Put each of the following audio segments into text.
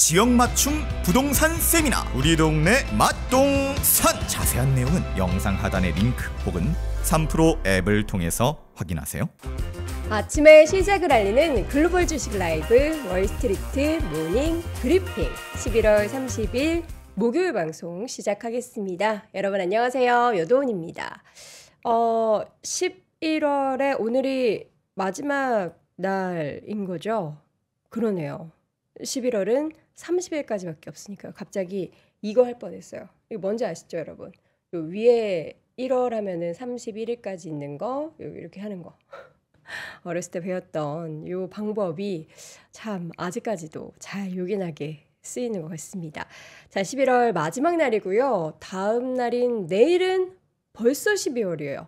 지역 맞춤 부동산 세미나 우리 동네 맛동산. 자세한 내용은 영상 하단의 링크 혹은 3프로 앱을 통해서 확인하세요. 아침의 시작을 알리는 글로벌 주식 라이브 월스트리트 모닝 브리핑 11월 30일 목요일 방송 시작하겠습니다. 여러분 안녕하세요. 여도은입니다. 11월에 오늘이 마지막 날인 거죠? 그러네요. 11월은 30일까지밖에 없으니까요. 갑자기 이거 할 뻔했어요. 이거 뭔지 아시죠, 여러분? 요 위에 1월 하면은 31일까지 있는 거 이렇게 하는 거. 어렸을 때 배웠던 요 방법이 참 아직까지도 잘 요긴하게 쓰이는 것 같습니다. 자, 11월 마지막 날이고요. 다음 날인 내일은 벌써 12월이에요.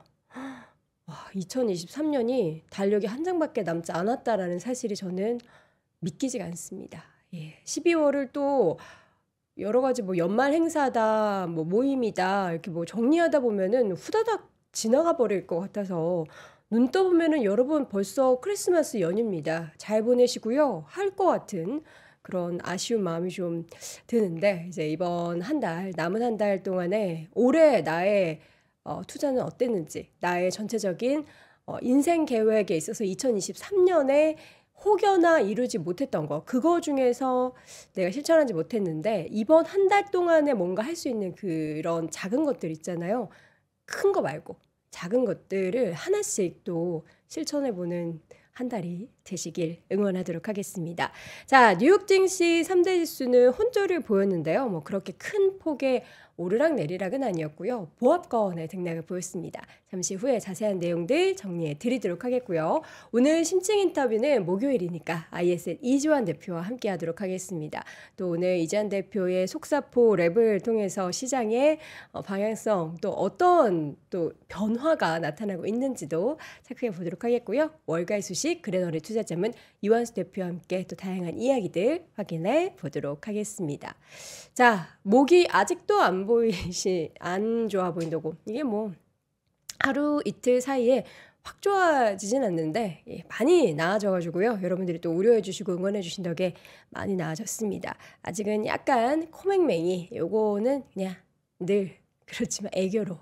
와, 2023년이 달력이 한 장밖에 남지 않았다라는 사실이 저는 믿기지가 않습니다. 예, 12월을 또 여러 가지 뭐 연말 행사다, 뭐 모임이다 이렇게 뭐 정리하다 보면은 후다닥 지나가 버릴 것 같아서 눈 떠보면은 여러분 벌써 크리스마스 연휴입니다. 잘 보내시고요. 할 것 같은 그런 아쉬운 마음이 좀 드는데 이제 이번 한 달, 남은 한 달 동안에 올해 나의 투자는 어땠는지, 나의 전체적인 인생 계획에 있어서 2023년에 혹여나 이루지 못했던 거, 그거 중에서 내가 실천하지 못했는데 이번 한 달 동안에 뭔가 할 수 있는 그런 작은 것들 있잖아요. 큰 거 말고 작은 것들을 하나씩 또 실천해보는 한 달이 되시길 응원하도록 하겠습니다. 자, 뉴욕 증시 3대 지수는 혼조를 보였는데요. 뭐 그렇게 큰 폭의 오르락 내리락은 아니었고요. 보합권의 등락을 보였습니다. 잠시 후에 자세한 내용들 정리해 드리도록 하겠고요. 오늘 심층 인터뷰는 목요일이니까 ISL 이주환 대표와 함께 하도록 하겠습니다. 또 오늘 이주환 대표의 속사포 랩을 통해서 시장의 방향성 또 어떤 또 변화가 나타나고 있는지도 체크해 보도록 하겠고요. 월가의 수식 그레너리 투자자문 이완수 대표와 함께 또 다양한 이야기들 확인해 보도록 하겠습니다. 자, 목이 아직도 안 좋아 보인다고. 이게 뭐 하루 이틀 사이에 확 좋아지진 않는데 많이 나아져가지고요. 여러분들이 또 우려해 주시고 응원해 주신 덕에 많이 나아졌습니다. 아직은 약간 코맹맹이 요거는 그냥 늘 그렇지만 애교로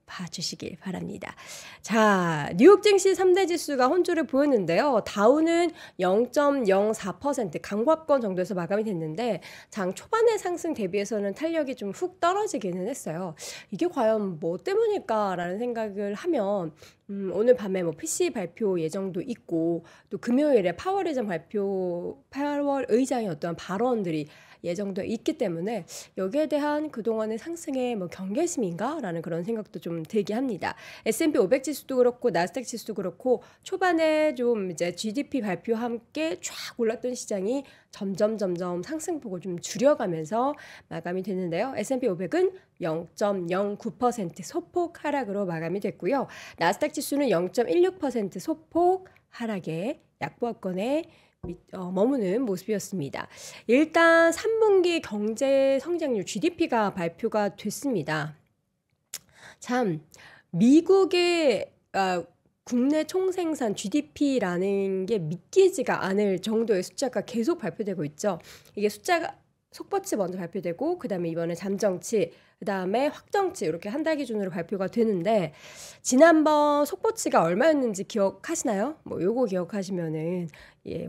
봐주시길 바랍니다. 자, 뉴욕 증시 3대 지수가 혼조를 보였는데요. 다우는 0.04% 강보합권 정도에서 마감이 됐는데 장 초반의 상승 대비해서는 탄력이 좀 훅 떨어지기는 했어요. 이게 과연 뭐 때문일까라는 생각을 하면 오늘 밤에 뭐 PC 발표 예정도 있고 또 금요일에 파월 의장의 어떤 발언들이 예정도 있기 때문에 여기에 대한 그동안의 상승의 뭐 경계심인가라는 그런 생각도 좀 들게 합니다. S&P 500 지수도 그렇고 나스닥 지수도 그렇고 초반에 좀 이제 GDP 발표와 함께 쫙 올랐던 시장이 점점 상승폭을 좀 줄여가면서 마감이 됐는데요. S&P 500은 0.09% 소폭 하락으로 마감이 됐고요. 나스닥 지수는 0.16% 소폭 하락에 약보합권에 머무는 모습이었습니다. 일단 3분기 경제 성장률 GDP가 발표가 됐습니다. 참 미국의 국내 총생산 GDP라는 게 믿기지가 않을 정도의 숫자가 계속 발표되고 있죠. 이게 숫자가 속보치 먼저 발표되고 그다음에 이번에 잠정치 그다음에 확정치 이렇게 한 달 기준으로 발표가 되는데 지난번 속보치가 얼마였는지 기억하시나요? 뭐 요거 기억하시면은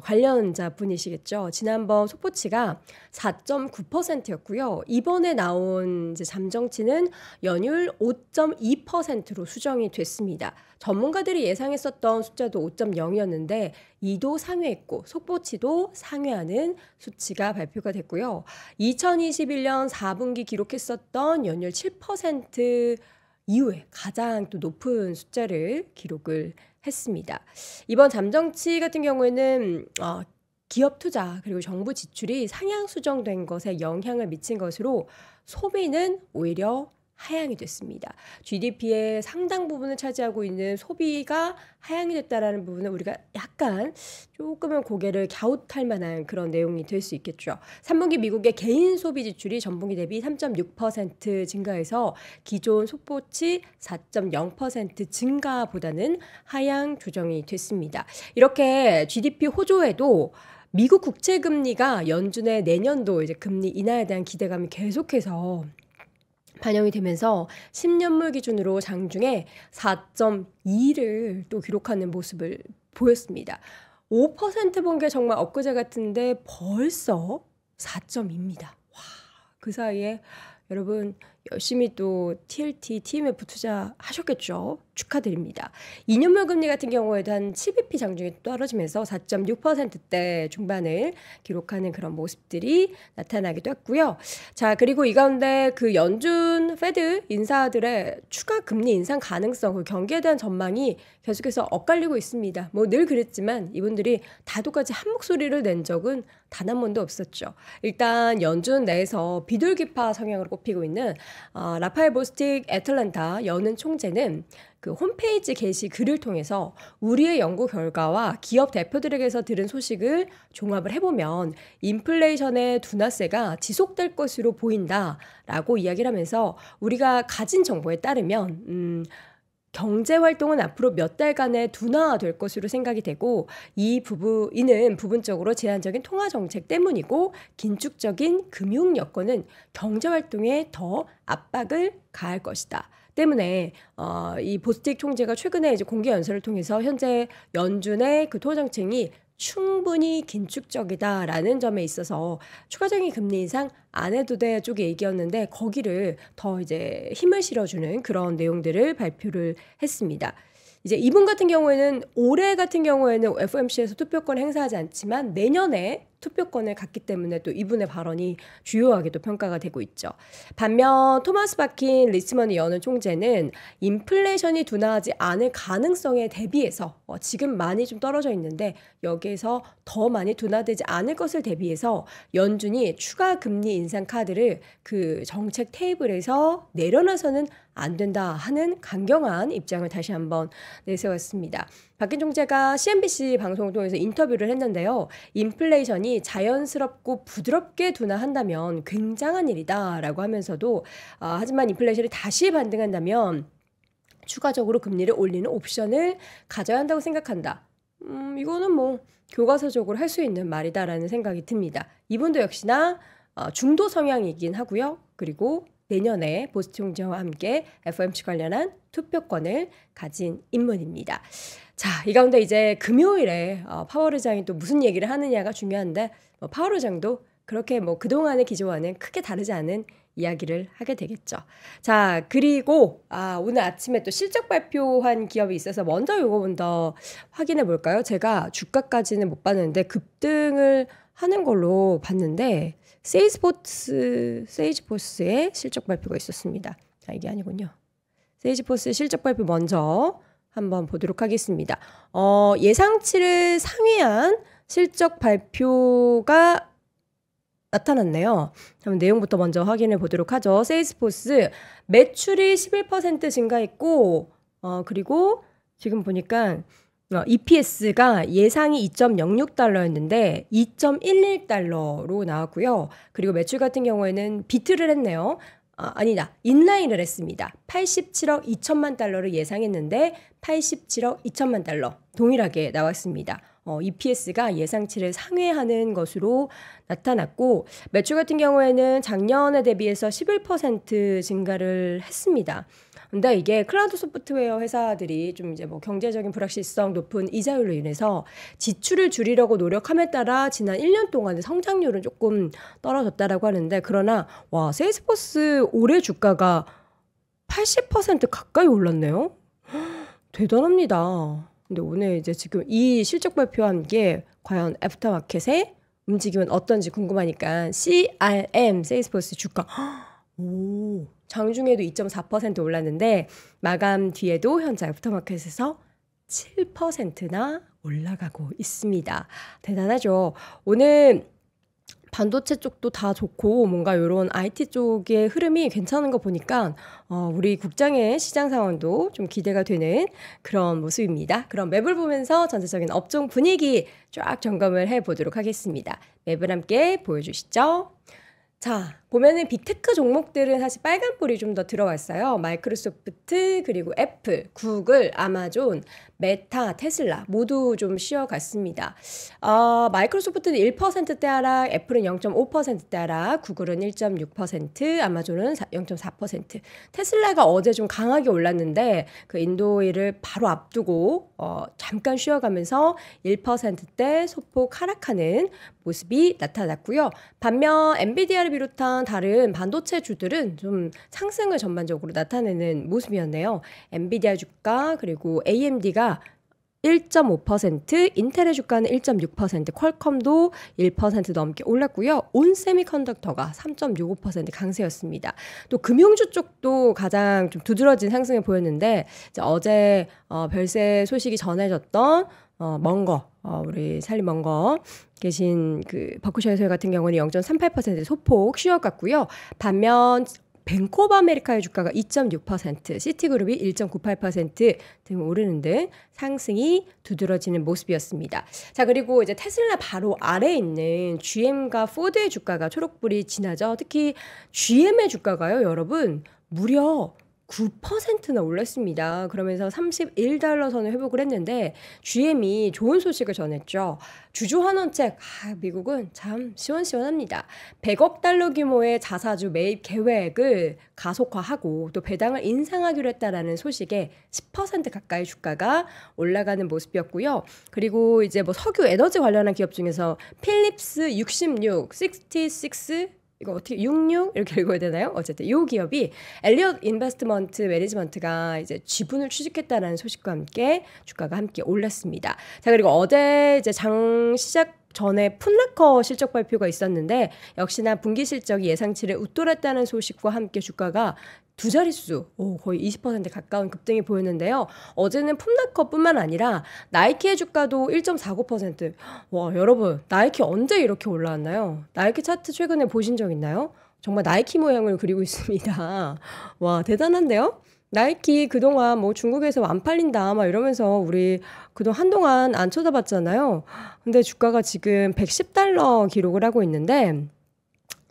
관련자 분이시겠죠. 지난번 속보치가 4.9%였고요. 이번에 나온 이제 잠정치는 연율 5.2%로 수정이 됐습니다. 전문가들이 예상했었던 숫자도 5.0이었는데 이도 상회했고 속보치도 상회하는 수치가 발표가 됐고요. 2021년 4분기 기록했었던 연율 7% 이후에 가장 또 높은 숫자를 기록을 했습니다. 이번 잠정치 같은 경우에는 기업 투자 그리고 정부 지출이 상향 수정된 것에 영향을 미친 것으로 소비는 오히려 하향이 됐습니다. GDP의 상당 부분을 차지하고 있는 소비가 하향이 됐다라는 부분은 우리가 약간 조금은 고개를 갸웃할 만한 그런 내용이 될 수 있겠죠. 3분기 미국의 개인 소비 지출이 전분기 대비 3.6% 증가해서 기존 속보치 4.0% 증가보다는 하향 조정이 됐습니다. 이렇게 GDP 호조에도 미국 국채 금리가 연준의 내년도 이제 금리 인하에 대한 기대감이 계속해서 반영이 되면서 10년물 기준으로 장중에 4.2를 또 기록하는 모습을 보였습니다. 5% 본 게 정말 엊그제 같은데 벌써 4.2입니다. 와, 그 사이에 여러분 열심히 또 TLT, TMF 투자하셨겠죠? 축하드립니다. 2년물 금리 같은 경우에도 한 7bp 장중에 떨어지면서 4.6%대 중반을 기록하는 그런 모습들이 나타나기도 했고요. 자, 그리고 이 가운데 그 연준 페드 인사들의 추가 금리 인상 가능성, 그 경기에 대한 전망이 계속해서 엇갈리고 있습니다. 뭐 늘 그랬지만 이분들이 다 똑같이 한 목소리를 낸 적은 단 한 번도 없었죠. 일단 연준 내에서 비둘기파 성향으로 꼽히고 있는 라파엘 보스틱 애틀랜타 연은 총재는 그 홈페이지 게시 글을 통해서 우리의 연구 결과와 기업 대표들에게서 들은 소식을 종합을 해보면 인플레이션의 둔화세가 지속될 것으로 보인다라고 이야기를 하면서 우리가 가진 정보에 따르면 경제 활동은 앞으로 몇 달간의 둔화될 것으로 생각이 되고 이는 부분적으로 제한적인 통화 정책 때문이고 긴축적인 금융 여건은 경제 활동에 더 압박을 가할 것이다. 때문에 이 보스틱 총재가 최근에 이제 공개 연설을 통해서 현재 연준의 그 통화 정책이 충분히 긴축적이다라는 점에 있어서 추가적인 금리 인상 안 해도 돼 쪽의 얘기였는데 거기를 더 이제 힘을 실어주는 그런 내용들을 발표를 했습니다. 이제 이분 같은 경우에는 올해 같은 경우에는 FOMC에서 투표권을 행사하지 않지만 내년에 투표권을 갖기 때문에 또 이분의 발언이 주요하게 또 평가가 되고 있죠. 반면 토마스 바킨 리치먼드 연은 총재는 인플레이션이 둔화하지 않을 가능성에 대비해서 지금 많이 좀 떨어져 있는데 여기에서 더 많이 둔화되지 않을 것을 대비해서 연준이 추가 금리 인상 카드를 그 정책 테이블에서 내려놔서는 안 된다 하는 강경한 입장을 다시 한번 내세웠습니다. 박긴 총재가 CNBC 방송을 통해서 인터뷰를 했는데요. 인플레이션이 자연스럽고 부드럽게 둔화한다면 굉장한 일이다라고 하면서도 하지만 인플레이션이 다시 반등한다면 추가적으로 금리를 올리는 옵션을 가져야 한다고 생각한다. 이거는 뭐 교과서적으로 할 수 있는 말이다라는 생각이 듭니다. 이분도 역시나 중도 성향이긴 하고요. 그리고 내년에 보스틱 총재와 함께 FOMC 관련한 투표권을 가진 인물입니다. 자, 이 가운데 이제 금요일에 파월 의장이 또 무슨 얘기를 하느냐가 중요한데 파월 의장도 그렇게 뭐 그동안의 기조와는 크게 다르지 않은 이야기를 하게 되겠죠. 자, 그리고 오늘 아침에 또 실적 발표한 기업이 있어서 먼저 요거부터 확인해 볼까요? 제가 주가까지는 못 봤는데 급등을 하는 걸로 봤는데 세이지포스의 실적 발표가 있었습니다. 이게 아니군요. 세이지포스의 실적 발표 먼저 한번 보도록 하겠습니다. 예상치를 상회한 실적 발표가 나타났네요. 그럼 내용부터 먼저 확인해 보도록 하죠. 세이지포스 매출이 11% 증가했고 그리고 지금 보니까 EPS가 예상이 2.06달러였는데 2.11달러로 나왔고요. 그리고 매출 같은 경우에는 비트를 했네요. 인라인을 했습니다. 87억 2천만 달러를 예상했는데 87억 2천만 달러 동일하게 나왔습니다. EPS가 예상치를 상회하는 것으로 나타났고 매출 같은 경우에는 작년에 대비해서 11% 증가를 했습니다. 근데 이게 클라우드 소프트웨어 회사들이 좀 이제 뭐 경제적인 불확실성 높은 이자율로 인해서 지출을 줄이려고 노력함에 따라 지난 1년 동안의 성장률은 조금 떨어졌다라고 하는데 그러나 세일스포스 올해 주가가 80% 가까이 올랐네요. 대단합니다. 근데 오늘 이제 지금 이 실적 발표와 함께 과연 애프터마켓의 움직임은 어떤지 궁금하니까 CRM 세일스포스 주가 장중에도 2.4% 올랐는데 마감 뒤에도 현재 애프터마켓에서 7%나 올라가고 있습니다. 대단하죠. 오늘 반도체 쪽도 다 좋고 뭔가 이런 IT 쪽의 흐름이 괜찮은 거 보니까 우리 국장의 시장 상황도 좀 기대가 되는 그런 모습입니다. 그럼 맵을 보면서 전체적인 업종 분위기 쫙 점검을 해보도록 하겠습니다. 맵을 함께 보여주시죠. 자, 보면은 빅테크 종목들은 사실 빨간불이 좀 더 들어왔어요. 마이크로소프트, 그리고 애플, 구글, 아마존, 메타, 테슬라 모두 좀 쉬어갔습니다. 마이크로소프트는 1%대 하락, 애플은 0.5%대 하락, 구글은 1.6%, 아마존은 0.4%. 테슬라가 어제 좀 강하게 올랐는데 그 인도일을 바로 앞두고 잠깐 쉬어가면서 1%대 소폭 하락하는 모습이 나타났고요. 반면 엔비디아를 비롯한 다른 반도체 주들은 좀 상승을 전반적으로 나타내는 모습이었네요. 엔비디아 주가 그리고 AMD가 1.5%, 인텔의 주가는 1.6%, 퀄컴도 1% 넘게 올랐고요. 온세미컨덕터가 3.65% 강세였습니다. 또 금융주 쪽도 가장 좀 두드러진 상승을 보였는데 어제 별세 소식이 전해졌던 먼거, 우리 살리 먼거 계신 그 버크셔 해설 같은 경우는 0.38% 소폭 쉬어갔고요. 반면 뱅크 오브 아메리카의 주가가 2.6%, 시티그룹이 1.98% 등 오르는 등 상승이 두드러지는 모습이었습니다. 자, 그리고 이제 테슬라 바로 아래에 있는 GM과 포드의 주가가 초록불이 진하죠. 특히 GM의 주가가요, 여러분, 무려 9%나 올랐습니다. 그러면서 31달러 선을 회복을 했는데 GM이 좋은 소식을 전했죠. 주주환원책, 미국은 참 시원시원합니다. 100억 달러 규모의 자사주 매입 계획을 가속화하고 또 배당을 인상하기로 했다라는 소식에 10% 가까이 주가가 올라가는 모습이었고요. 그리고 이제 뭐 석유 에너지 관련한 기업 중에서 필립스 66, 이거 어떻게 66 이렇게 읽어야 되나요? 어쨌든 이 기업이 엘리엇 인베스트먼트 매니지먼트가 이제 지분을 취득했다는 소식과 함께 주가가 함께 올랐습니다. 자, 그리고 어제 이제 장 시작 전에 풋나커 실적 발표가 있었는데 역시나 분기 실적이 예상치를 웃돌았다는 소식과 함께 주가가 두 자릿수, 거의 20% 가까운 급등이 보였는데요. 어제는 풋나커뿐만 아니라 나이키의 주가도 1.49%. 와, 여러분, 나이키 언제 이렇게 올라왔나요? 나이키 차트 최근에 보신 적 있나요? 정말 나이키 모양을 그리고 있습니다. 와, 대단한데요? 나이키 그동안 뭐 중국에서 안 팔린다 막 이러면서 우리 그동안 한동안 안 쳐다봤잖아요. 근데 주가가 지금 110달러 기록을 하고 있는데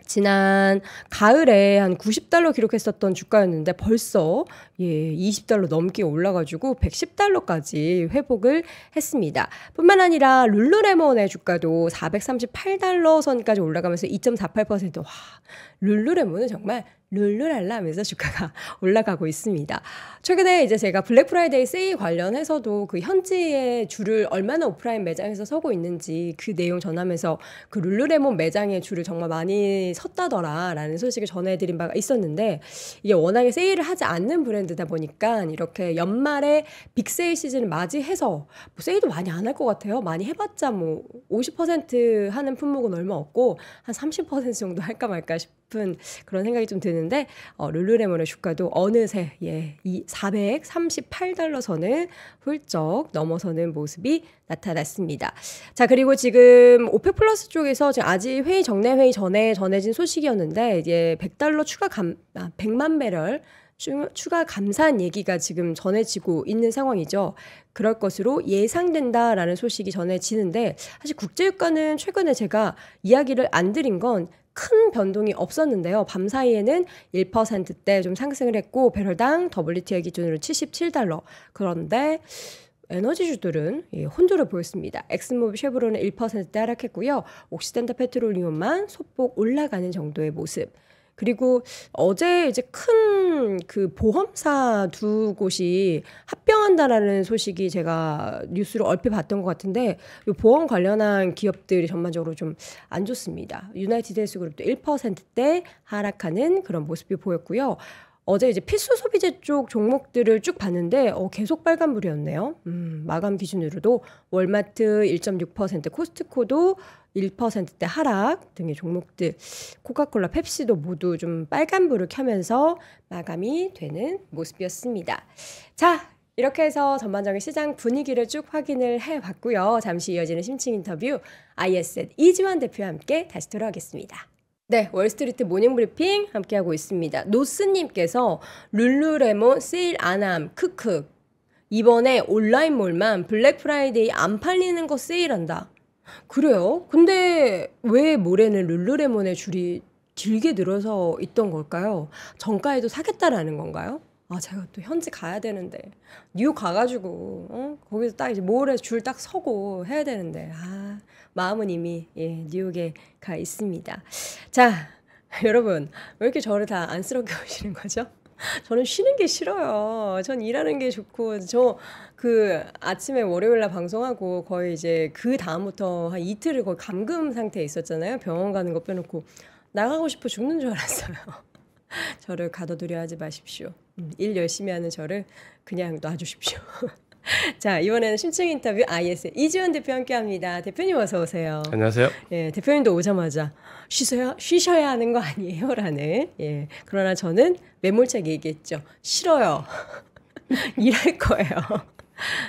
지난 가을에 한 90달러 기록했었던 주가였는데 벌써 20달러 넘게 올라가지고 110달러까지 회복을 했습니다. 뿐만 아니라 룰루레몬의 주가도 438달러 선까지 올라가면서 2.48%. 와, 룰루레몬은 정말 룰루랄라 하면서 주가가 올라가고 있습니다. 최근에 이제 제가 블랙 프라이데이 세일 관련해서도 그 현지의 줄을 얼마나 오프라인 매장에서 서고 있는지 그 내용 전하면서 그 룰루레몬 매장의 줄을 정말 많이 섰다더라 라는 소식을 전해드린 바가 있었는데 이게 워낙에 세일을 하지 않는 브랜드다 보니까 이렇게 연말에 빅세일 시즌을 맞이해서 뭐 세일도 많이 안 할 것 같아요. 많이 해봤자 뭐 50% 하는 품목은 얼마 없고 한 30% 정도 할까 말까 싶은 그런 생각이 좀 드는데 룰루레몬의 주가도 어느새 이 438달러 선을 훌쩍 넘어서는 모습이 나타났습니다. 자, 그리고 지금 오펙 플러스 쪽에서 지금 아직 정례 회의 전에 전해진 소식이었는데 이제 100만 배럴 추가 감산 얘기가 지금 전해지고 있는 상황이죠. 그럴 것으로 예상된다라는 소식이 전해지는데 사실 국제유가는 최근에 제가 이야기를 안 드린 건 큰 변동이 없었는데요. 밤 사이에는 1%대 좀 상승을 했고 배럴당 WTI 기준으로 77달러. 그런데 에너지주들은 혼조를 보였습니다. 엑슨모빌 쉐브론은 1%대 하락했고요. 옥시덴탈 페트롤리움만 소폭 올라가는 정도의 모습. 그리고 어제 이제 큰 그 보험사 두 곳이 합병한다라는 소식이 제가 뉴스로 얼핏 봤던 것 같은데 이 보험 관련한 기업들이 전반적으로 좀 안 좋습니다. 유나이티드 헬스그룹도 1%대 하락하는 그런 모습이 보였고요. 어제 이제 필수 소비재 쪽 종목들을 쭉 봤는데 계속 빨간불이었네요. 마감 기준으로도 월마트 1.6%, 코스트코도 1%대 하락 등의 종목들, 코카콜라, 펩시도 모두 좀 빨간불을 켜면서 마감이 되는 모습이었습니다. 자, 이렇게 해서 전반적인 시장 분위기를 쭉 확인을 해봤고요. 잠시 이어지는 심층 인터뷰 ISN 이지환 대표와 함께 다시 돌아오겠습니다. 네, 월스트리트 모닝브리핑 함께하고 있습니다. 노스님께서 룰루레몬 세일 안함 크크 이번에 온라인몰만 블랙 프라이데이 안 팔리는 거 세일한다. 그래요? 근데 왜 모레는 룰루레몬의 줄이 길게 늘어서 있던 걸까요? 정가에도 사겠다라는 건가요? 아, 제가 또 현지 가야 되는데 뉴욕 가가지고 거기서 딱 이제 몰에 줄 딱 서고 해야 되는데 마음은 이미 뉴욕에 가 있습니다. 자, 여러분 왜 이렇게 저를 다 안쓰럽게 보시는 거죠? 저는 쉬는 게 싫어요. 전 일하는 게 좋고 저 그 아침에 월요일 날 방송하고 거의 이제 그 다음부터 한 이틀을 거의 감금 상태에 있었잖아요. 병원 가는 거 빼놓고 나가고 싶어 죽는 줄 알았어요. 저를 가둬두려 하지 마십시오. 일 열심히 하는 저를 그냥 놔주십시오. 자, 이번에는 심층 인터뷰 IS 이지원 대표 함께합니다. 대표님 어서 오세요. 안녕하세요. 예, 대표님도 오자마자 쉬셔야 하는 거 아니에요라는. 예, 그러나 저는 매몰차게 얘기했죠. 싫어요. 일할 거예요.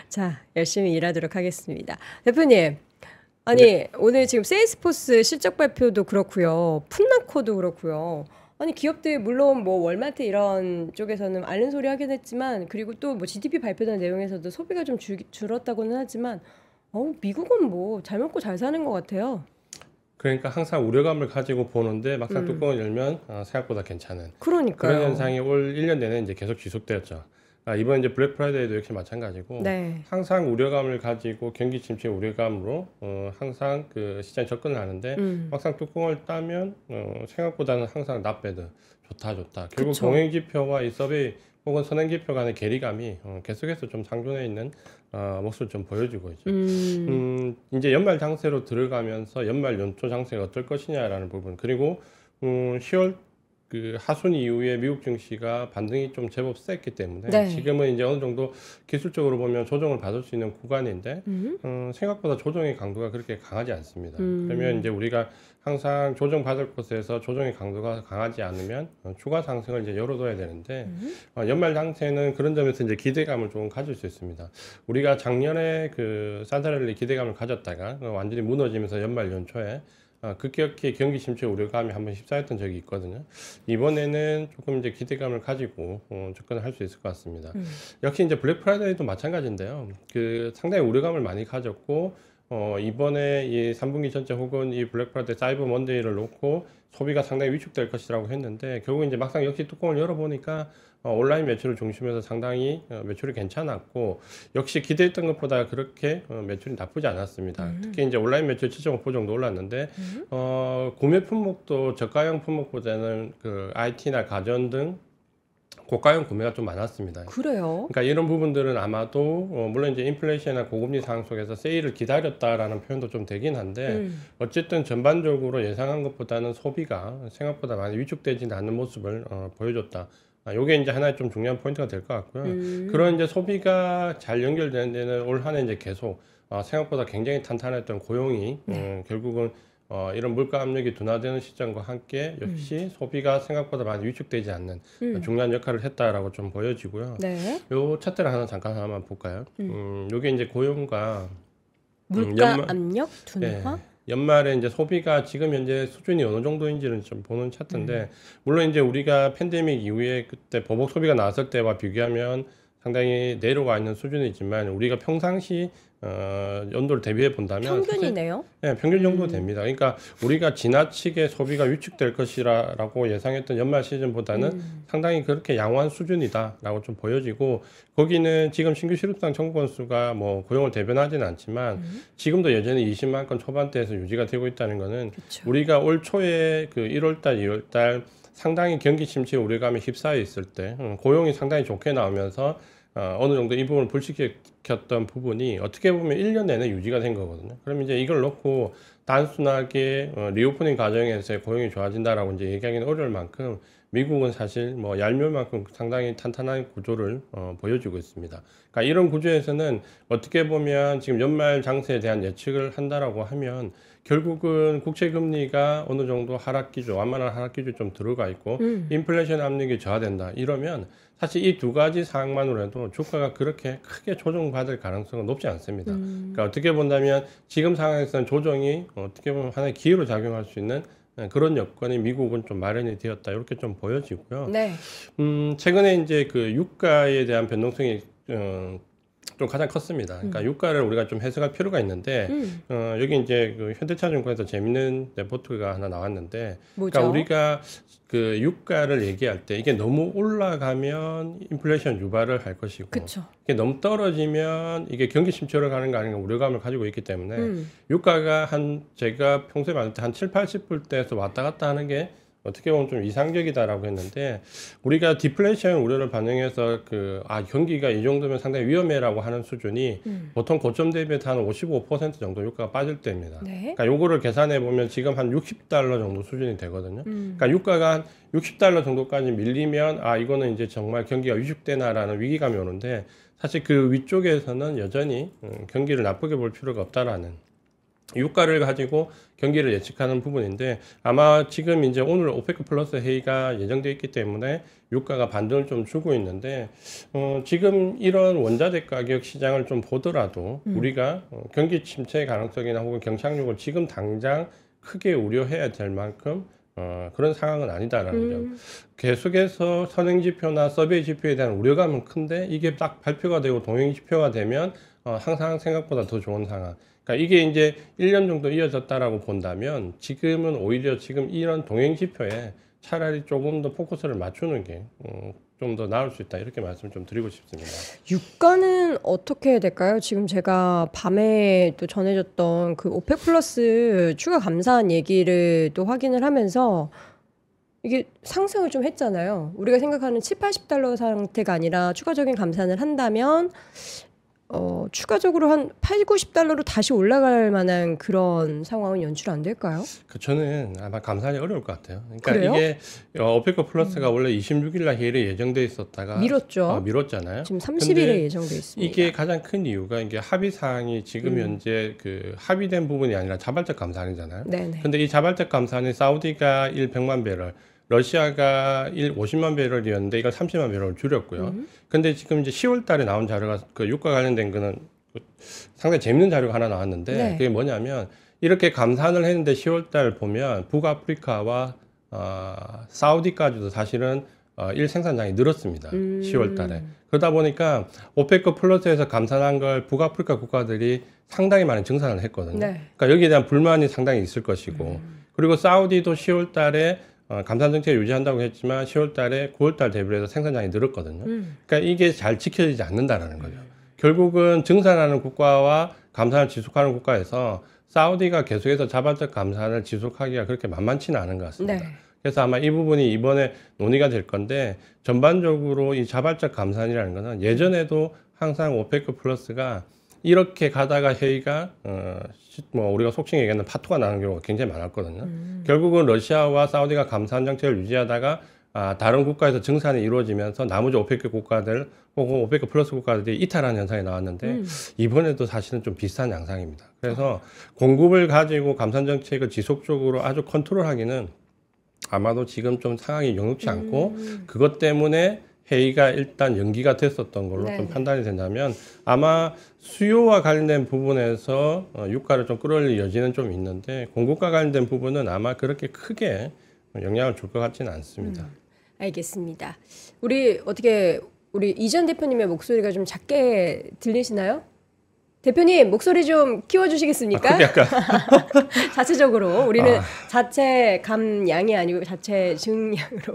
자, 열심히 일하도록 하겠습니다. 대표님. 아니, 네. 오늘 지금 세일스포스 실적 발표도 그렇고요. 풋나코도 그렇고요. 아니 기업들 물론 뭐 월마트 이런 쪽에서는 앓는 소리 하긴 했지만 그리고 또 뭐 GDP 발표된 내용에서도 소비가 좀 줄었다고는 하지만 미국은 뭐 잘 먹고 잘 사는 것 같아요. 그러니까 항상 우려감을 가지고 보는데 막상 뚜껑을 열면 생각보다 괜찮은 그러니까요. 그런 현상이 올 1년 내내 이제 계속 지속되었죠. 이번 이제 블랙 프라이데이도 역시 마찬가지고 네. 항상 우려감을 가지고 경기 침체 우려감으로 항상 그 시장에 접근을 하는데 막상 뚜껑을 따면 생각보다는 항상 not bad, 좋다. 결국 그쵸. 동행지표와 이 서베이 혹은 선행지표 간의 괴리감이 계속해서 좀 상존해 있는 모습을 좀 보여주고 있죠. 이제 연말 장세로 들어가면서 연말 연초 장세가 어떨 것이냐라는 부분 그리고 10월 그 하순 이후에 미국 증시가 반등이 좀 제법 셌기 때문에 네. 지금은 이제 어느 정도 기술적으로 보면 조정을 받을 수 있는 구간인데 생각보다 조정의 강도가 그렇게 강하지 않습니다. 그러면 이제 우리가 항상 조정 받을 곳에서 조정의 강도가 강하지 않으면 추가 상승을 이제 열어둬야 되는데 연말 장세는 그런 점에서 이제 기대감을 조금 가질 수 있습니다. 우리가 작년에 그 산타랠리 기대감을 가졌다가 완전히 무너지면서 연말 연초에 급격히 경기 침체 우려감이 한번 휩싸였던 적이 있거든요. 이번에는 조금 이제 기대감을 가지고 접근을 할 수 있을 것 같습니다. 역시 이제 블랙 프라이데이도 마찬가지인데요. 그 상당히 우려감을 많이 가졌고 이번에 이 3분기 전체 혹은 이 블랙 프라이데이 사이버 먼데이를 놓고 소비가 상당히 위축될 것이라고 했는데 결국 이제 막상 역시 뚜껑을 열어보니까 온라인 매출을 중심해서 상당히 매출이 괜찮았고 역시 기대했던 것보다 그렇게 매출이 나쁘지 않았습니다. 특히 이제 온라인 매출 7.5% 정도 올랐는데 구매 품목도 저가형 품목보다는 그 IT나 가전 등 고가형 구매가 좀 많았습니다. 그래요? 그러니까 이런 부분들은 아마도 물론 이제 인플레이션이나 고금리 상황 속에서 세일을 기다렸다라는 표현도 좀 되긴 한데 어쨌든 전반적으로 예상한 것보다는 소비가 생각보다 많이 위축되지는 않는 모습을 보여줬다. 요게 이제 하나의 좀 중요한 포인트가 될 것 같고요. 그런 이제 소비가 잘 연결되는 데는 올 한 해 이제 계속 생각보다 굉장히 탄탄했던 고용이 결국은 이런 물가 압력이 둔화되는 시점과 함께 역시 소비가 생각보다 많이 위축되지 않는 중요한 역할을 했다라고 좀 보여지고요. 네. 요 차트를 하나만 볼까요? 요게 이제 고용과 물가 압력 둔화? 네. 연말에 이제 소비가 지금 현재 수준이 어느 정도인지를 좀 보는 차트인데 물론 이제 우리가 팬데믹 이후에 그때 보복 소비가 나왔을 때와 비교하면 상당히 내려가 있는 수준이지만 우리가 평상시 연도를 대비해 본다면 평균이네요. 네, 평균 정도 됩니다. 그러니까 우리가 지나치게 소비가 위축될 것이라고 예상했던 연말 시즌보다는 상당히 그렇게 양호한 수준이다라고 좀 보여지고 거기는 지금 신규 실업상 청구 건수가 뭐 고용을 대변하지는 않지만 지금도 여전히 20만 건 초반대에서 유지가 되고 있다는 거는 그쵸. 우리가 올 초에 그 1월달, 2월달 상당히 경기 침체 우려감에 휩싸여 있을 때 고용이 상당히 좋게 나오면서 어느 정도 이 부분을 불식시켰던 부분이 어떻게 보면 1년 내내 유지가 된 거거든요. 그럼 이제 이걸 놓고 단순하게 리오프닝 과정에서의 고용이 좋아진다라고 이제 얘기하기는 어려울 만큼 미국은 사실 뭐 얄미울만큼 상당히 탄탄한 구조를 보여주고 있습니다. 그러니까 이런 구조에서는 어떻게 보면 지금 연말 장세에 대한 예측을 한다라고 하면 결국은 국채 금리가 어느 정도 하락 기조, 완만한 하락 기조 좀 들어가 있고 인플레이션 압력이 저하된다. 이러면 사실 이 두 가지 사항만으로 해도 주가가 그렇게 크게 조정받을 가능성은 높지 않습니다. 그러니까 어떻게 본다면 지금 상황에서는 조정이 어떻게 보면 하나의 기회로 작용할 수 있는 그런 여건이 미국은 좀 마련이 되었다. 이렇게 좀 보여지고요. 네. 최근에 이제 그 유가에 대한 변동성이 좀 가장 컸습니다. 그러니까 유가를 우리가 좀 해석할 필요가 있는데 여기 이제 그 현대차증권에서 재밌는 레포트가 하나 나왔는데, 뭐죠? 그러니까 우리가 그 유가를 얘기할 때 이게 너무 올라가면 인플레이션 유발을 할 것이고, 그쵸. 이게 너무 떨어지면 이게 경기 침체로 가는 거 아닌가 우려감을 가지고 있기 때문에 유가가 제가 평소에 많을 때 한 7, 80불대에서 왔다 갔다 하는 게 어떻게 보면 좀 이상적이다라고 했는데, 우리가 디플레이션 우려를 반영해서 경기가 이 정도면 상당히 위험해라고 하는 수준이 보통 고점 대비해서 한 55% 정도 유가가 빠질 때입니다. 네. 그러니까 요거를 계산해 보면 지금 한 60달러 정도 수준이 되거든요. 그러니까 유가가 한 60달러 정도까지 밀리면 이거는 이제 정말 경기가 위축되나라는 위기감이 오는데, 사실 그 위쪽에서는 여전히 경기를 나쁘게 볼 필요가 없다라는, 유가를 가지고 경기를 예측하는 부분인데, 아마 지금 이제 오늘 오페크 플러스 회의가 예정되어 있기 때문에 유가가 반등을 좀 주고 있는데, 지금 이런 원자재 가격 시장을 좀 보더라도 우리가 경기 침체 가능성이나 혹은 경착륙을 지금 당장 크게 우려해야 될 만큼 그런 상황은 아니다라는 점. 계속해서 선행지표나 서베이 지표에 대한 우려감은 큰데, 이게 딱 발표가 되고 동행지표가 되면 항상 생각보다 더 좋은 상황. 그러니까 이게 이제 1년 정도 이어졌다라고 본다면, 지금은 오히려 지금 이런 동행지표에 차라리 조금 더 포커스를 맞추는 게 좀 더 나을 수 있다, 이렇게 말씀 좀 드리고 싶습니다. 유가는 어떻게 해야 될까요? 지금 제가 밤에 또 전해졌던 그 오펙 플러스 추가 감사한 얘기를 또 확인을 하면서, 이게 상승을 좀 했잖아요. 우리가 생각하는 7, 80달러 상태가 아니라 추가적인 감산을 한다면 추가적으로 한 8, 90달러로 다시 올라갈 만한 그런 상황은 연출 안 될까요? 저는 아마 감산이 어려울 것 같아요. 그러니까 그래요? 이게 오페크 플러스가 원래 26일 날 회의를 예정돼 있었다가 미뤘죠. 미뤘잖아요. 지금 30일에 예정돼 있습니다. 이게 가장 큰 이유가, 이게 합의 사항이 지금 현재 그 합의된 부분이 아니라 자발적 감산이잖아요. 네네. 근데 이 자발적 감산이 사우디가 100만 배럴, 러시아가 50만 배럴이었는데 이걸 30만 배럴을 줄였고요. 근데 지금 이제 10월 달에 나온 자료가 그 유가 관련된 거는 상당히 재밌는 자료가 하나 나왔는데, 네. 그게 뭐냐면, 이렇게 감산을 했는데 10월 달 보면 북아프리카와 사우디까지도 사실은 생산량이 늘었습니다. 10월 달에. 그러다 보니까 오페크 플러스에서 감산한 걸 북아프리카 국가들이 상당히 많은 증산을 했거든요. 네. 그러니까 여기에 대한 불만이 상당히 있을 것이고, 그리고 사우디도 10월 달에 감산 정책을 유지한다고 했지만 10월 달에 9월 달 대비해서 생산량이 늘었거든요. 그러니까 이게 잘 지켜지지 않는다라는 거죠. 결국은 증산하는 국가와 감산을 지속하는 국가에서 사우디가 계속해서 자발적 감산을 지속하기가 그렇게 만만치는 않은 것 같습니다. 네. 그래서 아마 이 부분이 이번에 논의가 될 건데, 전반적으로 이 자발적 감산이라는 거는 예전에도 항상 오페크 플러스가 이렇게 가다가 회의가 우리가 속칭 얘기하는 파토가 나는 경우가 굉장히 많았거든요. 결국은 러시아와 사우디가 감산 정책을 유지하다가 다른 국가에서 증산이 이루어지면서 나머지 오페크 국가들 혹은 오페크 플러스 국가들이 이탈하는 현상이 나왔는데, 이번에도 사실은 좀 비슷한 양상입니다. 그래서 공급을 가지고 감산 정책을 지속적으로 아주 컨트롤하기는 아마도 지금 좀 상황이 녹록지 않고, 그것 때문에 회의가 일단 연기가 됐었던 걸로 좀 판단이 된다면, 아마 수요와 관련된 부분에서 유가를 좀 끌어올릴 여지는 좀 있는데, 공급과 관련된 부분은 아마 그렇게 크게 영향을 줄 것 같지는 않습니다. 알겠습니다. 우리 이전 대표님의 목소리가 좀 작게 들리시나요? 대표님 목소리 좀 키워주시겠습니까? 자체적으로 우리는 자체 감양이 아니고 자체 증량으로.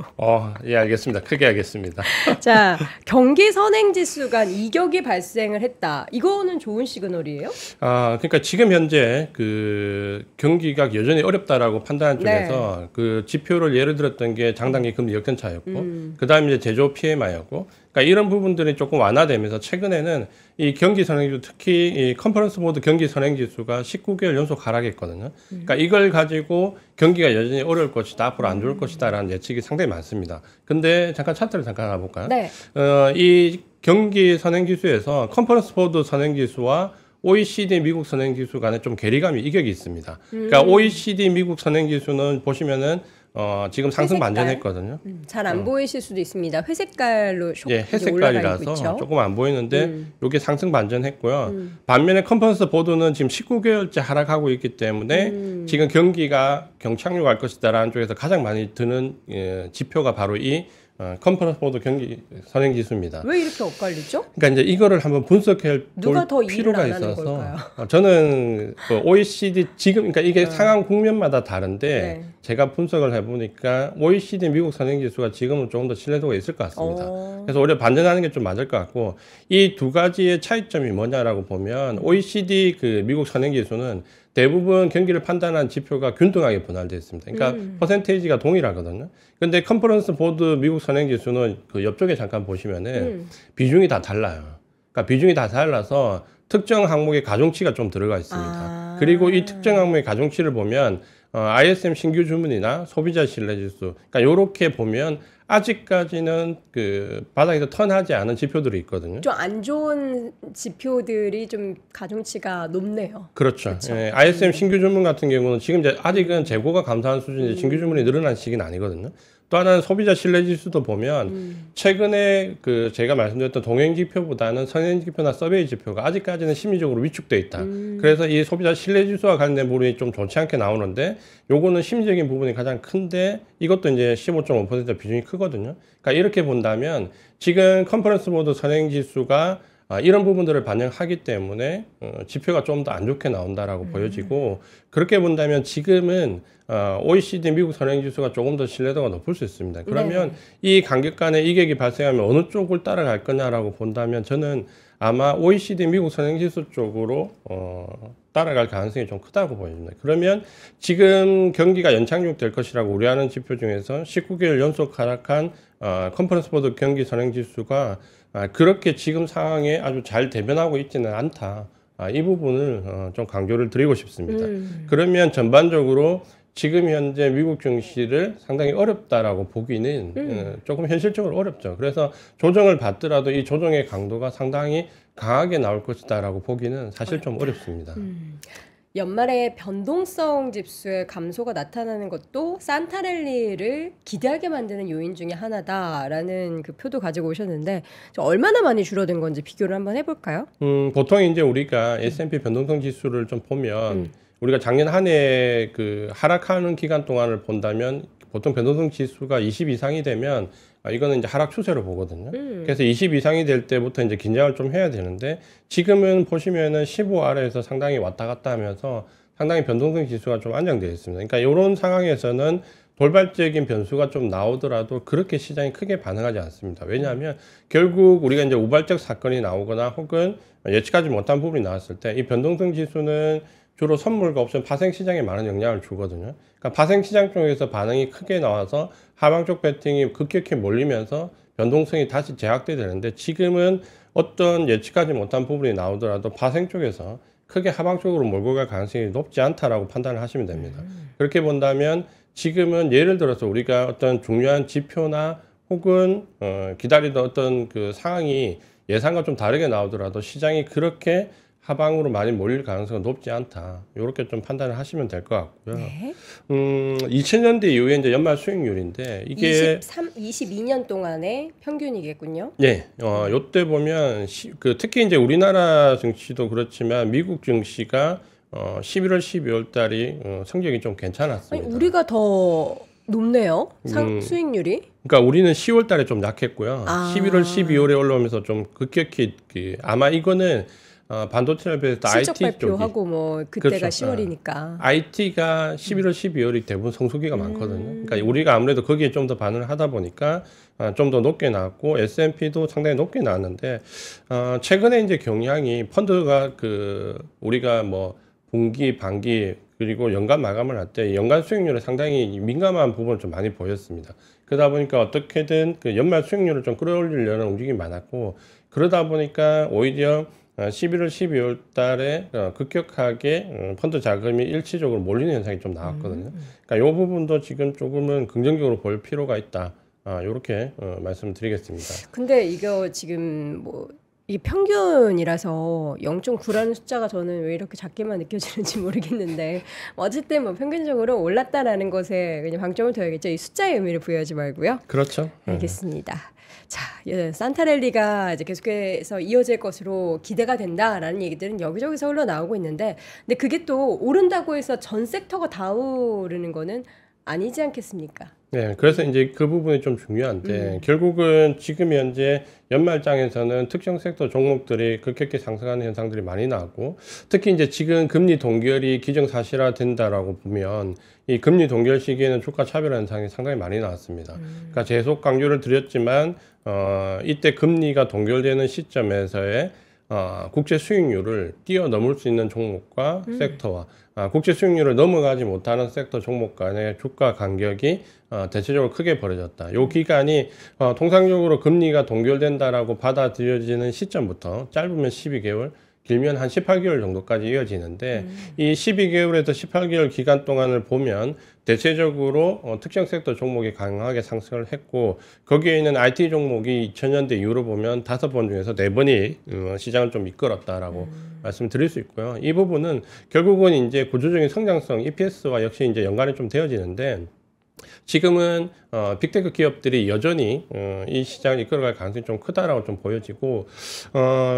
예, 알겠습니다. 크게 하겠습니다. 자, 경기 선행 지수가 이격이 발생을 했다. 이거는 좋은 시그널이에요? 그러니까 지금 현재 그 경기가 여전히 어렵다라고 판단한 쪽에서 그 지표를 예를 들었던 게 장단기 금리 역전차였고, 그다음에 이제 제조 PMI였고, 그러니까 이런 부분들이 조금 완화되면서 최근에는 이 경기 선행지수, 특히 이 컨퍼런스 보드 경기 선행지수가 19개월 연속 하락했거든요. 그러니까 이걸 가지고 경기가 여전히 어려울 것이다, 앞으로 안 좋을 것이다라는 예측이 상당히 많습니다. 근데 잠깐 차트를 잠깐 알아볼까요? 네. 이 경기 선행지수에서 컨퍼런스 보드 선행지수와 OECD 미국 선행지수 간에 좀 괴리감이 이격이 있습니다. 그러니까 OECD 미국 선행지수는 보시면은 지금 상승 반전했거든요. 잘 안 보이실 수도 있습니다. 회색깔로 회색깔이라서 조금 안 보이는데 이게 상승 반전했고요. 반면에 컨퍼런스 보드는 지금 19개월째 하락하고 있기 때문에 지금 경기가 경착륙할 것이다라는 쪽에서 가장 많이 드는 지표가 바로 이 컨퍼런스 보드 경기 선행 지수입니다. 왜 이렇게 엇갈리죠? 그러니까 이제 이거를 한번 분석해 누가 더 볼 일을 필요가 안 하는 있어서 걸까요? 저는 그 OECD 지금 그러니까 이게 상황 국면마다 다른데 네. 제가 분석을 해보니까 OECD 미국 선행 지수가 지금은 조금 더 신뢰도가 있을 것 같습니다. 그래서 오히려 반전하는 게 좀 맞을 것 같고 이 두 가지의 차이점이 뭐냐라고 보면 OECD 그 미국 선행 지수는 대부분 경기를 판단한 지표가 균등하게 분할되어 있습니다. 그러니까 퍼센테이지가 동일하거든요. 근데 컨퍼런스 보드 미국 선행 지수는 그 옆쪽에 잠깐 보시면은 비중이 다 달라요. 그러니까 비중이 다 달라서 특정 항목의 가중치가 좀 들어가 있습니다. 그리고 이 특정 항목의 가중치를 보면 ISM 신규 주문이나 소비자 신뢰 지수, 그러니까 요렇게 보면 아직까지는 그 바닥에서 턴하지 않은 지표들이 있거든요. 좀 안 좋은 지표들이 좀 가중치가 높네요. 그렇죠. 예, ISM 신규 주문 같은 경우는 지금 이제 아직은 재고가 감소한 수준인데 신규 주문이 늘어난 시기는 아니거든요. 또 하나는 소비자 신뢰 지수도 보면 최근에 그 제가 말씀드렸던 동행 지표보다는 선행 지표나 서베이 지표가 아직까지는 심리적으로 위축돼 있다. 그래서 이 소비자 신뢰 지수와 관련된 부분이 좀 좋지 않게 나오는데 요거는 심리적인 부분이 가장 큰데 이것도 이제 15.5% 비중이 크거든요. 그러니까 이렇게 본다면 지금 컨퍼런스 보드 선행 지수가 이런 부분들을 반영하기 때문에 지표가 좀 더 안 좋게 나온다라고 보여지고 그렇게 본다면 지금은 OECD 미국 선행지수가 조금 더 신뢰도가 높을 수 있습니다. 그러면 이 간격 간의 이격이 발생하면 어느 쪽을 따라갈 거냐라고 본다면 저는 아마 OECD 미국 선행지수 쪽으로 따라갈 가능성이 좀 크다고 보입니다. 그러면 지금 경기가 연착륙될 것이라고 우려하는 지표 중에서 19개월 연속 하락한 컨퍼런스 보드 경기 선행지수가 그렇게 지금 상황에 아주 잘 대변하고 있지는 않다. 이 부분을 좀 강조를 드리고 싶습니다. 그러면 전반적으로 지금 현재 미국 증시를 상당히 어렵다라고 보기는 조금 현실적으로 어렵죠. 그래서 조정을 받더라도 이 조정의 강도가 상당히 강하게 나올 것이다라고 보기는 사실 좀 어렵습니다. 연말에 변동성 지수의 감소가 나타나는 것도 산타랠리를 기대하게 만드는 요인 중에 하나다라는 그 표도 가지고 오셨는데 얼마나 많이 줄어든 건지 비교를 한번 해볼까요? 보통 이제 우리가 S&P 변동성 지수를 좀 보면 우리가 작년 한 해 그 하락하는 기간 동안을 본다면 보통 변동성 지수가 20 이상이 되면 이거는 이제 하락 추세로 보거든요. 그래서 20 이상이 될 때부터 이제 긴장을 좀 해야 되는데 지금은 보시면은 15 아래에서 상당히 왔다 갔다 하면서 상당히 변동성 지수가 좀 안정되어 있습니다. 그러니까 이런 상황에서는 돌발적인 변수가 좀 나오더라도 그렇게 시장이 크게 반응하지 않습니다. 왜냐하면 결국 우리가 이제 우발적 사건이 나오거나 혹은 예측하지 못한 부분이 나왔을 때 이 변동성 지수는 주로 선물과 옵션 파생 시장에 많은 영향을 주거든요. 그러니까 파생 시장 쪽에서 반응이 크게 나와서 하방 쪽 배팅이 급격히 몰리면서 변동성이 다시 제약돼야 되는데 지금은 어떤 예측하지 못한 부분이 나오더라도 파생 쪽에서 크게 하방 쪽으로 몰고 갈 가능성이 높지 않다라고 판단을 하시면 됩니다. 그렇게 본다면 지금은 예를 들어서 우리가 어떤 중요한 지표나 혹은 기다리던 어떤 그 상황이 예상과 좀 다르게 나오더라도 시장이 그렇게 하방으로 많이 몰릴 가능성은 높지 않다. 이렇게 좀 판단을 하시면 될 것 같고요. 네. 2000년대 이후에 이제 연말 수익률인데 이게 22년 동안의 평균이겠군요. 예, 요때 보면 특히 이제 우리나라 증시도 그렇지만 미국 증시가 11월, 12월 달이 성적이 좀 괜찮았습니다. 아니, 우리가 더 높네요. 수익률이. 그러니까 우리는 10월 달에 좀 약했고요. 11월, 12월에 올라오면서 좀 급격히 아마 이거는 반도체를 비해서 실적 IT 발표하고 쪽이 뭐 그때가 그렇죠. 10월이니까. IT가 11월, 12월이 대부분 성수기가 많거든요. 그러니까 우리가 아무래도 거기에 좀 더 반응을 하다 보니까 좀 더 높게 나왔고 S&P도 상당히 높게 나왔는데 최근에 이제 경향이 펀드가 우리가 뭐 분기, 반기 그리고 연간 마감을 할 때 연간 수익률에 상당히 민감한 부분을 좀 많이 보였습니다. 그러다 보니까 어떻게든 그 연말 수익률을 좀 끌어올리려는 움직임이 많았고 그러다 보니까 오히려 11월, 12월 달에 급격하게 펀드 자금이 일시적으로 몰리는 현상이 좀 나왔거든요. 그러니까 이 부분도 지금 조금은 긍정적으로 볼 필요가 있다. 이렇게 말씀드리겠습니다. 근데 이거 지금 뭐 이게 평균이라서 0.9라는 숫자가 저는 왜 이렇게 작게만 느껴지는지 모르겠는데 어쨌든 뭐 평균적으로 올랐다라는 것에 그냥 방점을 둬야겠죠. 이 숫자의 의미를 부여하지 말고요. 그렇죠. 알겠습니다. 자, 산타랠리가 이제 계속해서 이어질 것으로 기대가 된다라는 얘기들은 여기저기서 흘러나오고 있는데 근데 그게 또 오른다고 해서 전 섹터가 다 오르는 거는 아니지 않겠습니까? 네, 그래서 이제 그 부분이 좀 중요한데 결국은 지금 현재 연말장에서는 특정 섹터 종목들이 급격히 상승하는 현상들이 많이 나왔고 특히 이제 지금 금리 동결이 기정사실화 된다라고 보면 이 금리 동결 시기에는 주가 차별 현상이 상당히 많이 나왔습니다. 그러니까 계속 강조를 드렸지만 이때 금리가 동결되는 시점에서의 국채 수익률을 뛰어넘을 수 있는 종목과 섹터와 국채 수익률을 넘어가지 못하는 섹터 종목 간의 주가 간격이 대체적으로 크게 벌어졌다. 이 기간이 통상적으로 금리가 동결된다라고 받아들여지는 시점부터 짧으면 12개월, 길면 한 18개월 정도까지 이어지는데 이 12개월에서 18개월 기간 동안을 보면 대체적으로 특정 섹터 종목이 강하게 상승을 했고 거기에 있는 IT 종목이 2000년대 이후로 보면 5번 중에서 4번이 시장을 좀 이끌었다라고 말씀드릴 수 있고요. 이 부분은 결국은 이제 구조적인 성장성 EPS와 역시 이제 연관이 좀 되어지는데 지금은 빅테크 기업들이 여전히 이 시장을 이끌어갈 가능성이 좀 크다라고 좀 보여지고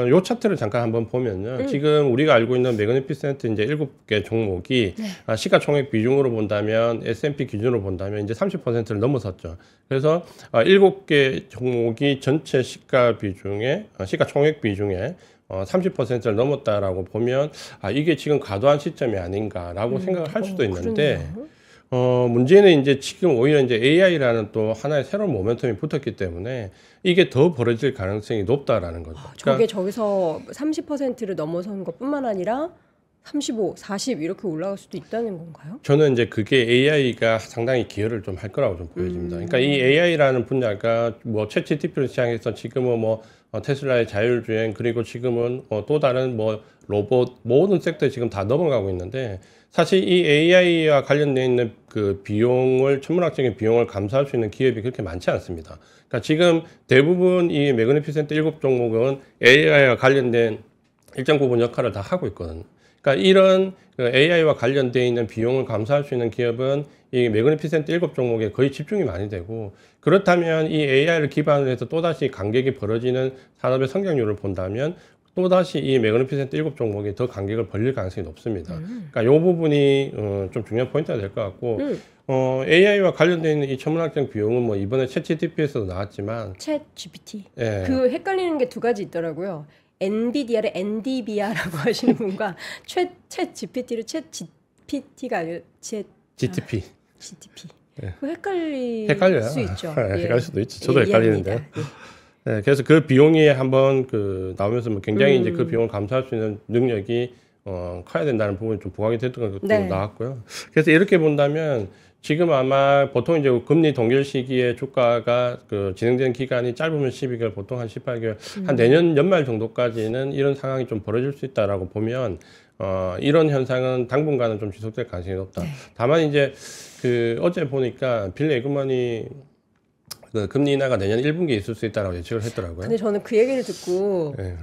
요 차트를 잠깐 한번 보면요. 지금 우리가 알고 있는 매그니피센트 이제 7개 종목이 시가총액 비중으로 본다면 S&P 기준으로 본다면 이제 30%를 넘어섰죠. 그래서 7개 종목이 전체 시가 비중에 시가총액 비중에 30%를 넘었다라고 보면 이게 지금 과도한 시점이 아닌가라고 생각을 할 수도 있는데 그러네요. 문제는 이제 지금 오히려 이제 AI라는 또 하나의 새로운 모멘텀이 붙었기 때문에 이게 더 벌어질 가능성이 높다라는 거죠. 저게 저기서 30%를 넘어선 것뿐만 아니라 35, 40 이렇게 올라갈 수도 있다는 건가요? 저는 이제 그게 AI가 상당히 기여를 좀 할 거라고 좀 보여집니다. 그러니까 이 AI라는 분야가 뭐 챗GPT를 시작해서 지금은 뭐 테슬라의 자율주행 그리고 지금은 또 다른 뭐 로봇 모든 섹터에 지금 다 넘어가고 있는데 사실 이 AI와 관련되어 있는 그 비용을 천문학적인 비용을 감수할 수 있는 기업이 그렇게 많지 않습니다. 그러니까 지금 대부분 이 매그니피센트 7종목은 AI와 관련된 일정 부분 역할을 다 하고 있거든요. 그러니까 이런 AI와 관련되어 있는 비용을 감수할 수 있는 기업은 이 매그니피센트 7종목에 거의 집중이 많이 되고 그렇다면 이 AI를 기반으로 해서 또다시 간격이 벌어지는 산업의 성장률을 본다면 또다시 이 매그니피센트 7종목이 더 간격을 벌릴 가능성이 높습니다. 그러니까 이 부분이 좀 중요한 포인트가 될 것 같고 AI와 관련되어 있는 이 천문학적 비용은 뭐 이번에 챗GPT에서도 나왔지만 챗GPT 예. 그 헷갈리는 게 두 가지 있더라고요. 엔비디아를 엔디비아라고 하시는 분과 챗GPT를 챗GPT가 아니라 GTP. GTP. 예. 그 헷갈려요. 수 있죠. 헷갈릴 수도 있죠. 저도 예, 헷갈리는데. 이해합니다. 예. 네, 그래서 그 비용이 한번 그 나오면서 뭐 굉장히 이제 그 비용을 감수할 수 있는 능력이 커야 된다는 부분이 좀 부각이 됐던 것도 네. 나왔고요. 그래서 이렇게 본다면 지금 아마 보통 이제 금리 동결 시기에 주가가 그 진행되는 기간이 짧으면 12개월, 보통 한 18개월, 한 내년 연말 정도까지는 이런 상황이 좀 벌어질 수 있다라고 보면 이런 현상은 당분간은 좀 지속될 가능성이 높다. 네. 다만 이제 그 어제 보니까 빌 에그먼이 그 금리 인하가 내년 1분기에 있을 수 있다라고 예측을 했더라고요. 근데 저는 그 얘기를 듣고 네.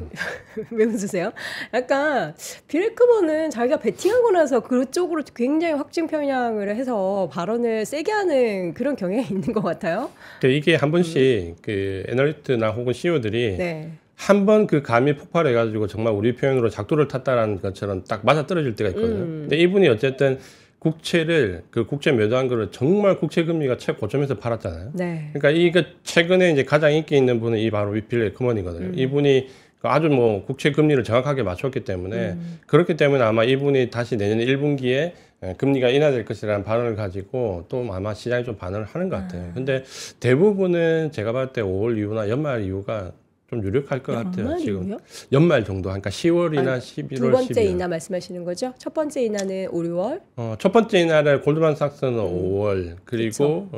왜 웃으세요? 약간 빌 에크먼은 자기가 베팅하고 나서 그쪽으로 굉장히 확증 편향을 해서 발언을 세게 하는 그런 경향이 있는 것 같아요. 이게 한 번씩 그 애널리스트나 혹은 CEO들이 네. 한 번 그 감이 폭발해가지고 정말 우리 표현으로 작두를 탔다라는 것처럼 딱 맞아 떨어질 때가 있거든요. 근데 이분이 어쨌든 국채를 그 국채 매도한 거를 정말 국채 금리가 최고점에서 팔았잖아요. 네. 그러니까 이거 최근에 이제 가장 인기 있는 분은 이 바로 빌 에크먼이거든요. 이분이 아주 뭐 국채 금리를 정확하게 맞췄기 때문에 그렇기 때문에 아마 이분이 다시 내년 1분기에 금리가 인하될 것이라는 발언을 가지고 또 아마 시장이 좀 반응을 하는 것 같아요. 근데 대부분은 제가 봤을 때 5월 이후나 연말 이후가 좀 유력할 것 같아요. 지금 연말 정도, 그러니까 10월이나 아니, 11월, 두 번째 12월. 인하 말씀하시는 거죠? 첫 번째 인하는 5, 6월? 첫 번째 인하를 골드만삭스는 5월, 그리고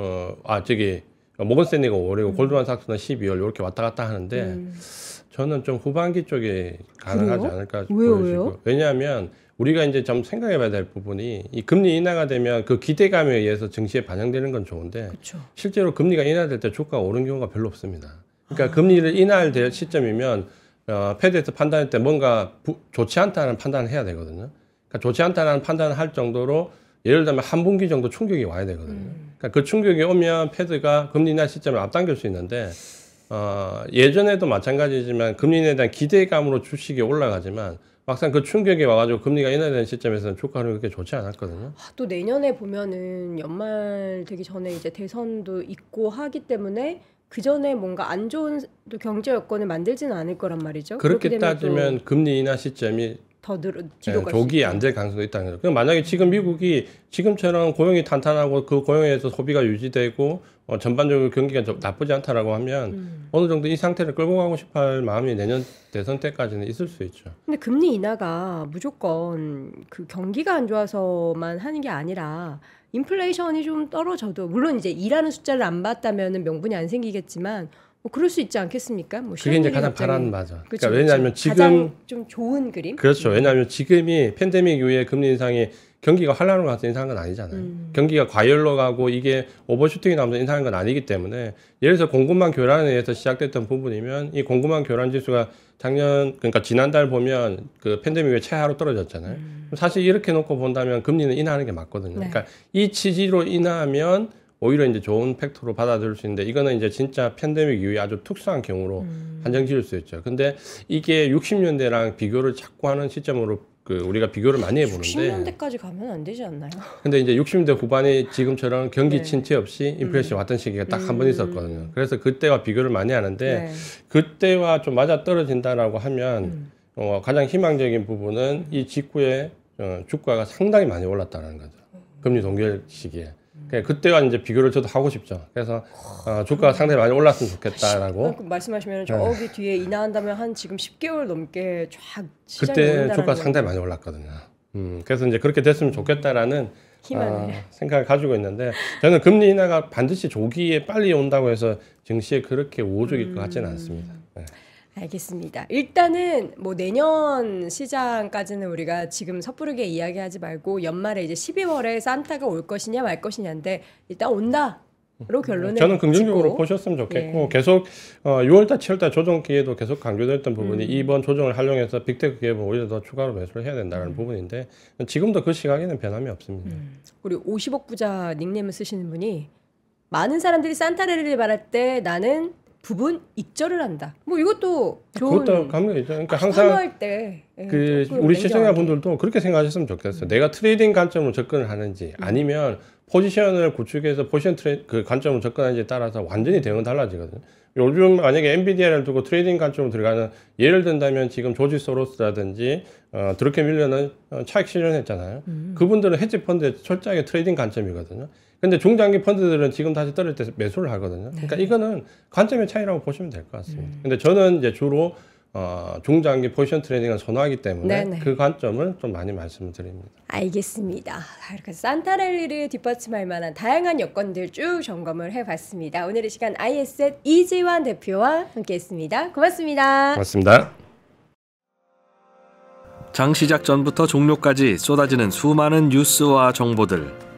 저기 모건 스탠리가 5월이고 골드만삭스는 12월 이렇게 왔다 갔다 하는데 저는 좀 후반기 쪽에 가능하지 그래요? 않을까 왜요? 보여지고 왜냐하면 우리가 이제 좀 생각해봐야 될 부분이 이 금리 인하가 되면 그 기대감에 의해서 증시에 반영되는 건 좋은데 그쵸. 실제로 금리가 인하될 때 주가가 오른 경우가 별로 없습니다. 그러니까 금리를 인하할 시점이면 패드에서 판단할 때 뭔가 좋지 않다는 판단을 해야 되거든요. 그러니까 좋지 않다는 판단을 할 정도로 예를 들면 한 분기 정도 충격이 와야 되거든요. 그러니까 그 충격이 오면 패드가 금리 인하 시점을 앞당길 수 있는데 예전에도 마찬가지지만 금리 인하에 대한 기대감으로 주식이 올라가지만 막상 그 충격이 와가지고 금리가 인하되는 시점에서는 주가 흐름이 그렇게 좋지 않았거든요. 또 내년에 보면은 연말 되기 전에 이제 대선도 있고 하기 때문에 그 전에 뭔가 안 좋은 또 경제 여건을 만들지는 않을 거란 말이죠. 그렇게 따지면 금리 인하 시점이 더 뒤로 갈 조기 안 될 가능성도 있다는 거죠. 그럼 만약에 지금 미국이 지금처럼 고용이 탄탄하고 그 고용에 의해서 소비가 유지되고 전반적으로 경기가 좀 나쁘지 않다라고 하면 어느 정도 이 상태를 끌고 가고 싶어할 마음이 내년 대선 때까지는 있을 수 있죠. 근데 금리 인하가 무조건 그 경기가 안 좋아서만 하는 게 아니라 인플레이션이 좀 떨어져도 물론 이제 일하는 숫자를 안 봤다면은 명분이 안 생기겠지만 뭐 그럴 수 있지 않겠습니까? 뭐 그게 이제 가장 바라는 맞아. 그렇죠, 그러니까 왜냐하면 그렇죠. 지금 가장 좀 좋은 그림. 그렇죠. 왜냐하면 지금이 팬데믹 이후에 금리 인상이 경기가 활발로 가서 인상한 건 아니잖아요. 경기가 과열로 가고 이게 오버슈팅이 나오면서 인상한 건 아니기 때문에 예를 들어서 공급망 교란에 의해서 시작됐던 부분이면 이 공급망 교란 지수가 그러니까 지난달 보면 그 팬데믹 이후에 최하로 떨어졌잖아요. 사실 이렇게 놓고 본다면 금리는 인하하는 게 맞거든요. 네. 그러니까 이 취지로 인하하면 오히려 이제 좋은 팩토로 받아들일 수 있는데 이거는 이제 진짜 팬데믹 이후에 아주 특수한 경우로 한정 지을 수 있죠. 근데 이게 60년대랑 비교를 자꾸 하는 시점으로 우리가 비교를 많이 해보는데 60년대까지 가면 안 되지 않나요? 근데 이제 60년대 후반에 지금처럼 경기 네. 침체 없이 인플레이션이 왔던 시기가 딱 한 번 있었거든요. 그래서 그때와 비교를 많이 하는데 네. 그때와 좀 맞아 떨어진다라고 하면 가장 희망적인 부분은 이 직후에 주가가 상당히 많이 올랐다는 거죠. 금리 동결 시기에. 그때와 이제 비교를 저도 하고 싶죠. 그래서 주가가 상당히 많이 올랐으면 좋겠다라고. 말씀하시면 저기 뒤에 인하한다면 한 지금 10개월 넘게 쫙 시장이 그때 오른다는 주가 거예요. 상당히 많이 올랐거든요. 그래서 이제 그렇게 됐으면 좋겠다라는 희망을. 생각을 가지고 있는데 저는 금리 인하가 반드시 조기에 빨리 온다고 해서 증시에 그렇게 우호적일 것 같지는 않습니다. 네. 알겠습니다. 일단은 뭐 내년 시장까지는 우리가 지금 섣부르게 이야기하지 말고 연말에 이제 12월에 산타가 올 것이냐 말 것이냐인데 일단 온다로 결론을 저는 긍정적으로 짓고. 보셨으면 좋겠고 예. 계속 6월달, 7월달 조정 기회도 계속 강조됐던 부분이 이번 조정을 활용해서 빅테크 기업은 오히려 더 추가로 매수를 해야 된다는 부분인데 지금도 그 시각에는 변함이 없습니다. 우리 50억 부자 닉네임을 쓰시는 분이 많은 사람들이 산타레를 말할 때 나는 부분 익절을 한다. 뭐 이것도 좋은 그것도 감명이죠. 그러니까 항상 환호할 때 우리 시청자분들도 그렇게 생각하셨으면 좋겠어요. 내가 트레이딩 관점으로 접근을 하는지 아니면 포지션을 구축해서 포지션 그 관점으로 접근하는지에 따라서 완전히 대응은 달라지거든요. 요즘 만약에 엔비디아를 두고 트레이딩 관점으로 들어가는 예를 든다면 지금 조지 소로스라든지 드루켄 밀러는 차익 실현했잖아요. 그분들은 헤지 펀드에 철저하게 트레이딩 관점이거든요. 근데 중장기 펀드들은 지금 다시 떨어질 때 매수를 하거든요. 그러니까 이거는 관점의 차이라고 보시면 될 것 같습니다. 근데 저는 이제 주로 중장기 포지션 트레이딩을 선호하기 때문에 네네. 그 관점을 좀 많이 말씀을 드립니다. 알겠습니다. 이렇게 산타랠리를 뒷받침할 만한 다양한 여건들 쭉 점검을 해봤습니다. 오늘 이 시간 IS의 이지환 대표와 함께했습니다. 고맙습니다. 고맙습니다. 장 시작 전부터 종료까지 쏟아지는 수많은 뉴스와 정보들.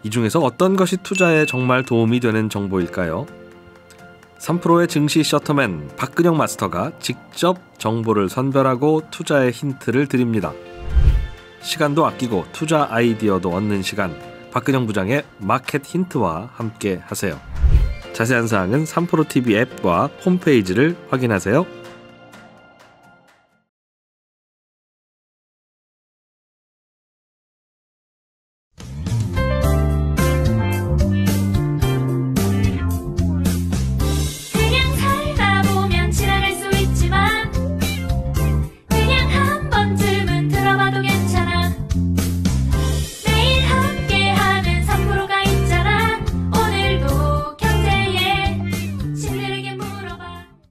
이 중에서 어떤 것이 투자에 정말 도움이 되는 정보일까요? 3프로의 증시 셔터맨 박근영 마스터가 직접 정보를 선별하고 투자의 힌트를 드립니다. 시간도 아끼고 투자 아이디어도 얻는 시간, 박근영 부장의 마켓 힌트와 함께 하세요. 자세한 사항은 3프로 TV 앱과 홈페이지를 확인하세요.